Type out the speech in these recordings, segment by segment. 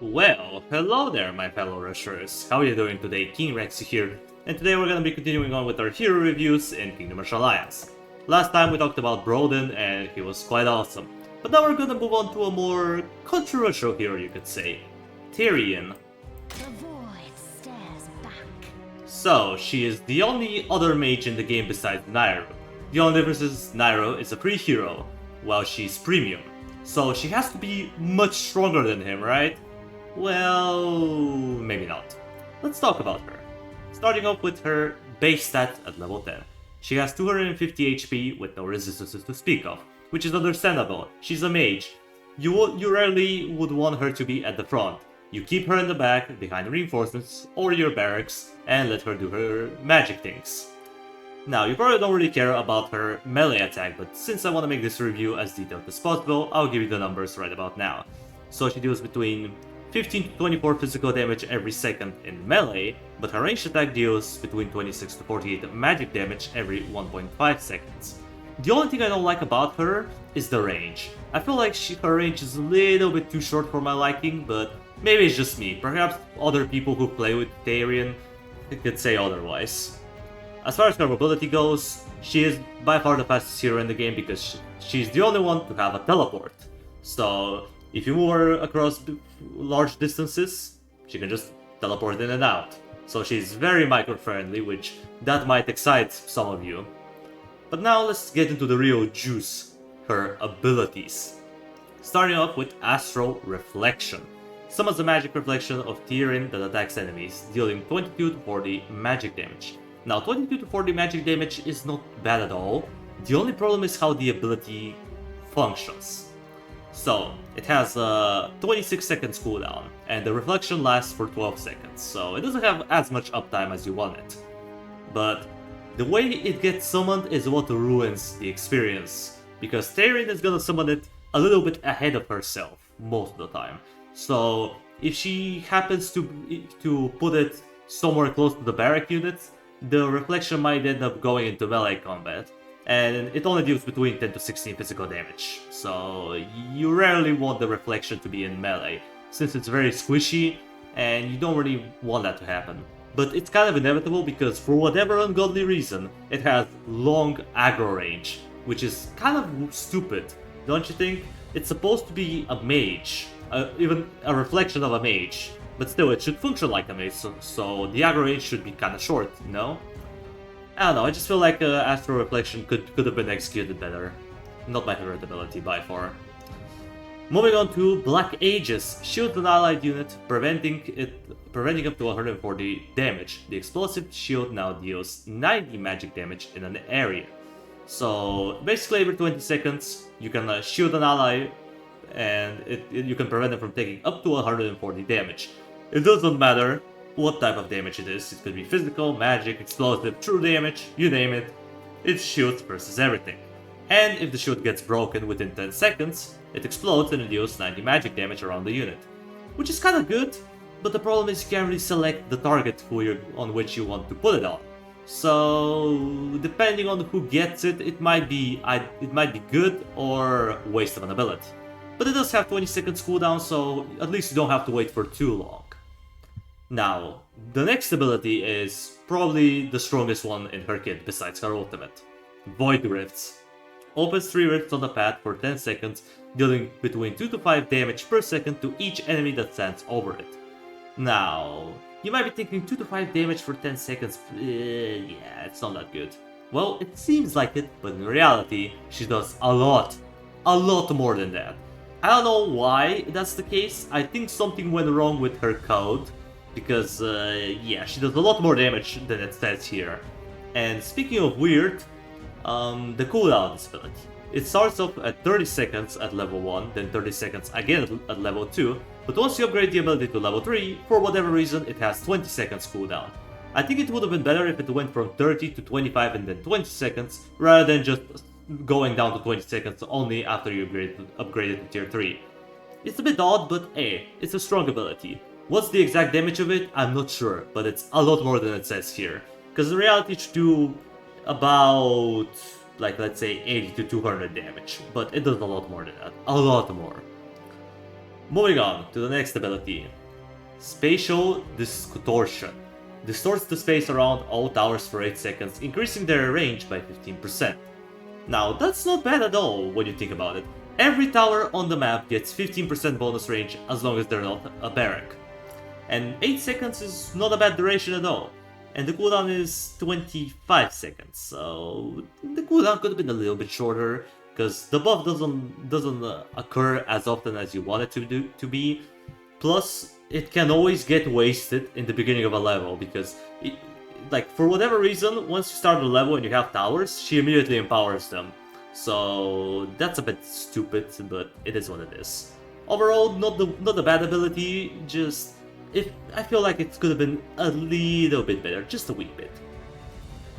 Well, hello there, my fellow rushers. How are you doing today? King Rex here, and today we're gonna be continuing on with our hero reviews in Kingdom Rush Alliance. Last time we talked about Broden, and he was quite awesome. But now we're gonna move on to a more controversial hero, you could say, Therien. The void stares back. So, she is the only other mage in the game besides Nairo. The only difference is Nairo is a free hero, while she's premium. So she has to be much stronger than him, right? Well, maybe not. Let's talk about her. Starting off with her base stat at level 10. She has 250 HP with no resistances to speak of, which is understandable. She's a mage. You rarely would want her to be at the front. You keep her in the back, behind reinforcements, or your barracks, and let her do her magic things. Now, you probably don't really care about her melee attack, but since I want to make this review as detailed as possible, I'll give you the numbers right about now. So she deals between 15 to 24 physical damage every second in melee, but her ranged attack deals between 26 to 48 magic damage every 1.5 seconds. The only thing I don't like about her is the range. I feel like her range is a little bit too short for my liking, but maybe it's just me. Perhaps other people who play with Therien could say otherwise. As far as her ability goes, she is by far the fastest hero in the game because she's the only one to have a teleport. So if you move her across large distances, she can just teleport in and out. So she's very micro-friendly, which that might excite some of you. But now let's get into the real juice, her abilities. Starting off with Astral Reflection. Summons a magic reflection of Therien that attacks enemies, dealing 22 to 40 magic damage. Now 22 to 40 magic damage is not bad at all. The only problem is how the ability functions. So, it has a 26 seconds cooldown, and the reflection lasts for 12 seconds, so it doesn't have as much uptime as you want it. But the way it gets summoned is what ruins the experience, because Therien is gonna summon it a little bit ahead of herself, most of the time. So, if she happens to put it somewhere close to the barrack units, the reflection might end up going into melee combat, and it only deals between 10 to 16 physical damage, so you rarely want the reflection to be in melee, since it's very squishy, and you don't really want that to happen. But it's kind of inevitable because for whatever ungodly reason, it has long aggro range, which is kind of stupid, don't you think? It's supposed to be a mage, even a reflection of a mage, but still it should function like a mage, so the aggro range should be kind of short, you know? I don't know, I just feel like Astral Reflection could have been executed better. Not my favorite ability by far. Moving on to Black Aegis, shield an allied unit, preventing up to 140 damage. The explosive shield now deals 90 magic damage in an area. So basically every 20 seconds you can shield an ally, and you can prevent them from taking up to 140 damage. It doesn't matter what type of damage it is. It could be physical, magic, explosive, true damage, you name it. It's shield versus everything. And if the shield gets broken within 10 seconds, it explodes and it deals 90 magic damage around the unit. Which is kinda good, but the problem is you can't really select the target on which you want to put it on. So depending on who gets it, it might be good or waste of an ability. But it does have 20 seconds cooldown, so at least you don't have to wait for too long. Now, the next ability is probably the strongest one in her kit besides her ultimate. Void Rifts. Opens 3 rifts on the path for 10 seconds, dealing between 2 to 5 damage per second to each enemy that stands over it. Now, you might be thinking 2 to 5 damage for 10 seconds, yeah, it's not that good. Well, it seems like it, but in reality, she does a lot more than that. I don't know why that's the case. I think something went wrong with her code, because yeah, she does a lot more damage than it says here. And speaking of weird, the cooldown of this ability. It starts off at 30 seconds at level 1, then 30 seconds again at level 2, but once you upgrade the ability to level 3, for whatever reason it has 20 seconds cooldown. I think it would have been better if it went from 30 to 25 and then 20 seconds, rather than just going down to 20 seconds only after you upgrade it to tier 3. It's a bit odd, but hey, it's a strong ability. What's the exact damage of it? I'm not sure, but it's a lot more than it says here. Because in reality it should do about, like, let's say 80 to 200 damage, but it does a lot more than that. A lot more. Moving on to the next ability. Spatial Distortion. Distorts the space around all towers for 8 seconds, increasing their range by 15%. Now, that's not bad at all when you think about it. Every tower on the map gets 15% bonus range as long as they're not a barrack. And 8 seconds is not a bad duration at all. And the cooldown is 25 seconds, so the cooldown could have been a little bit shorter, because the buff doesn't occur as often as you want it to be. Plus, it can always get wasted in the beginning of a level, because like, for whatever reason, once you start a level and you have towers, she immediately empowers them. So that's a bit stupid, but it is what it is. Overall, not a bad ability, just I feel like it could have been a little bit better, just a wee bit.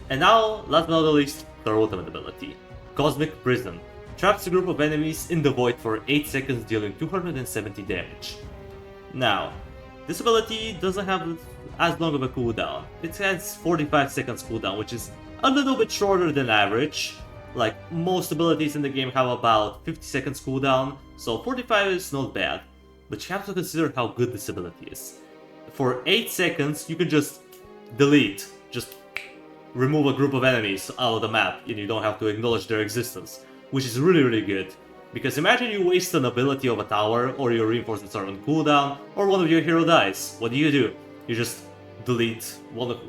And now, last but not least, their ultimate ability. Cosmic Prison. Traps a group of enemies in the void for 8 seconds, dealing 270 damage. Now, this ability doesn't have as long of a cooldown. It has 45 seconds cooldown, which is a little bit shorter than average. Like, most abilities in the game have about 50 seconds cooldown, so 45 is not bad. But you have to consider how good this ability is. For 8 seconds, you can just delete, just remove a group of enemies out of the map, and you don't have to acknowledge their existence, which is really good. Because imagine you waste an ability of a tower, or your reinforcements are on cooldown, or one of your hero dies. What do? You just delete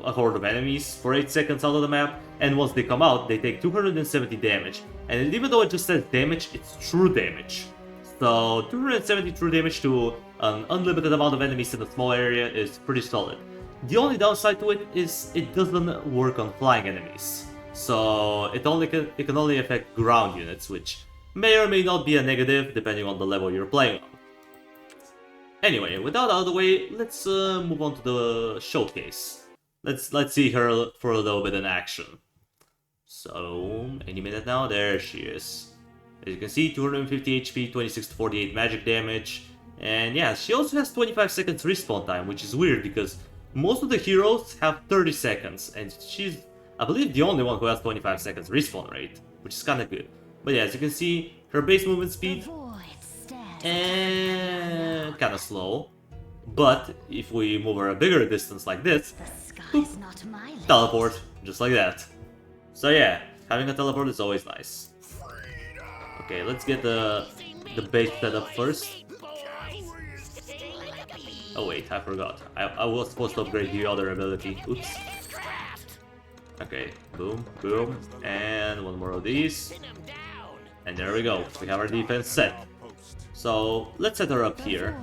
a horde of enemies for 8 seconds out of the map, and once they come out, they take 270 damage. And even though it just says damage, it's true damage. So 270 true damage to an unlimited amount of enemies in a small area is pretty solid. The only downside to it is it doesn't work on flying enemies. So it can only affect ground units, which may or may not be a negative depending on the level you're playing on. Anyway, with that out of the way, let's move on to the showcase. Let's see her for a little bit in action. So, any minute now, there she is. As you can see, 250 HP, 26 to 48 magic damage, and yeah, she also has 25 seconds respawn time, which is weird because most of the heroes have 30 seconds, and she's, I believe, the only one who has 25 seconds respawn rate, which is kinda good. But yeah, as you can see, her base movement speed, and kinda slow, but if we move her a bigger distance like this, boop, teleport, just like that. So yeah, having a teleport is always nice. Okay, let's get the base set up first. Oh wait, I forgot. I was supposed to upgrade the other ability. Oops. Okay, boom, boom, and one more of these. And there we go, we have our defense set. So, let's set her up here.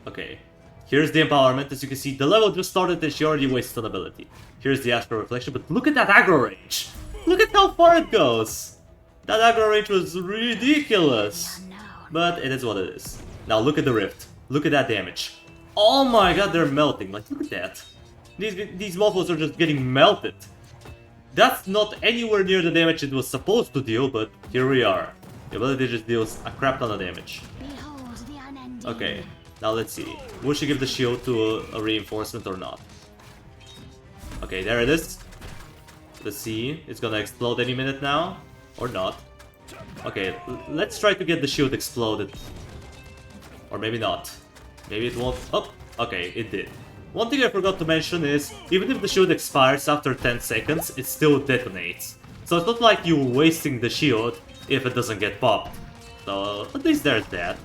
Okay, here's the empowerment. As you can see, the level just started and she already wasted an ability. Here's the Astral Reflection, but look at that aggro range! Look at how far it goes! That aggro range was ridiculous! But it is what it is. Now look at the Rift. Look at that damage. Oh my god, they're melting. Like, look at that. These mofos are just getting melted. That's not anywhere near the damage it was supposed to deal, but here we are. The ability just deals a crap ton of damage. Okay, now let's see. Will she give the shield to a reinforcement or not? Okay, there it is. Let's see. It's gonna explode any minute now. Or not. Okay, let's try to get the shield exploded. Or maybe not. Maybe it won't. Oh, okay, it did. One thing I forgot to mention is, even if the shield expires after 10 seconds, it still detonates. So it's not like you're wasting the shield if it doesn't get popped. So at least there's that.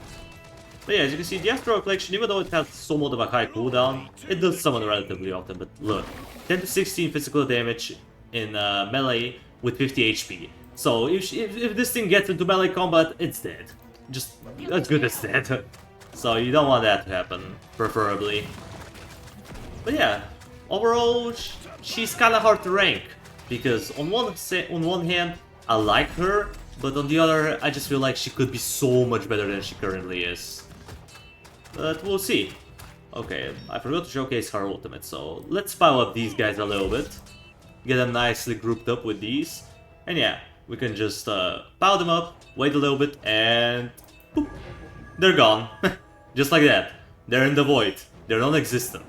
But yeah, as you can see, the Astral Reflection, even though it has somewhat of a high cooldown, it does summon relatively often. But look, 10 to 16 physical damage in melee with 50 HP. So if this thing gets into melee combat, it's dead. Just as good as dead. So you don't want that to happen, preferably. But yeah, overall, she's kind of hard to rank. Because on one hand, I like her, but on the other, I just feel like she could be so much better than she currently is. But we'll see. Okay, I forgot to showcase her ultimate, so let's pile up these guys a little bit. Get them nicely grouped up with these. And yeah, we can just pile them up, wait a little bit, and boop, they're gone. Just like that. They're in the void. They're non-existent.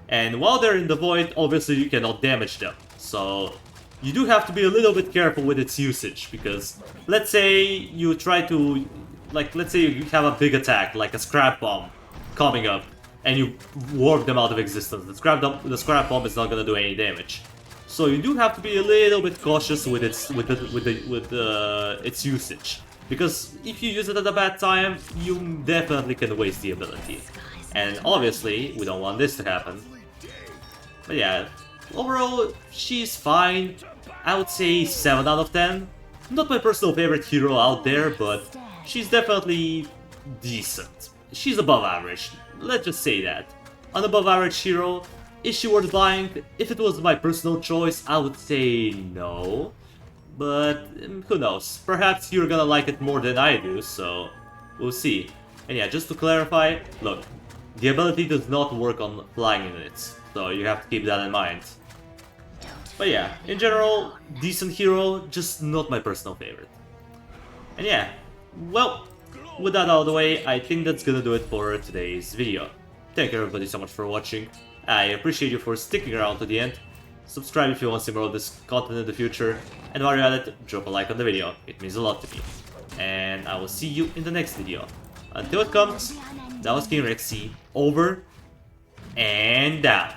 And while they're in the void, obviously you cannot damage them. So you do have to be a little bit careful with its usage, because let's say you try to like, let's say you have a big attack, like a scrap bomb, coming up, and you warp them out of existence. The scrap bomb is not gonna do any damage. So you do have to be a little bit cautious with its usage, because if you use it at a bad time, you definitely can waste the ability. And obviously, we don't want this to happen. But yeah, overall, she's fine. I would say 7 out of 10. Not my personal favorite hero out there, but she's definitely decent. She's above average, let's just say that. An above average hero, is she worth buying? If it was my personal choice, I would say no. But who knows, perhaps you're gonna like it more than I do, so we'll see. And yeah, just to clarify, look, the ability does not work on flying units, so you have to keep that in mind. But yeah, in general, decent hero, just not my personal favorite. And yeah, well, with that out of the way, I think that's gonna do it for today's video. Thank you everybody so much for watching. I appreciate you for sticking around to the end. Subscribe if you want to see more of this content in the future. And while you're at it, drop a like on the video, it means a lot to me. And I will see you in the next video. Until it comes, that was King Rexy, over and out.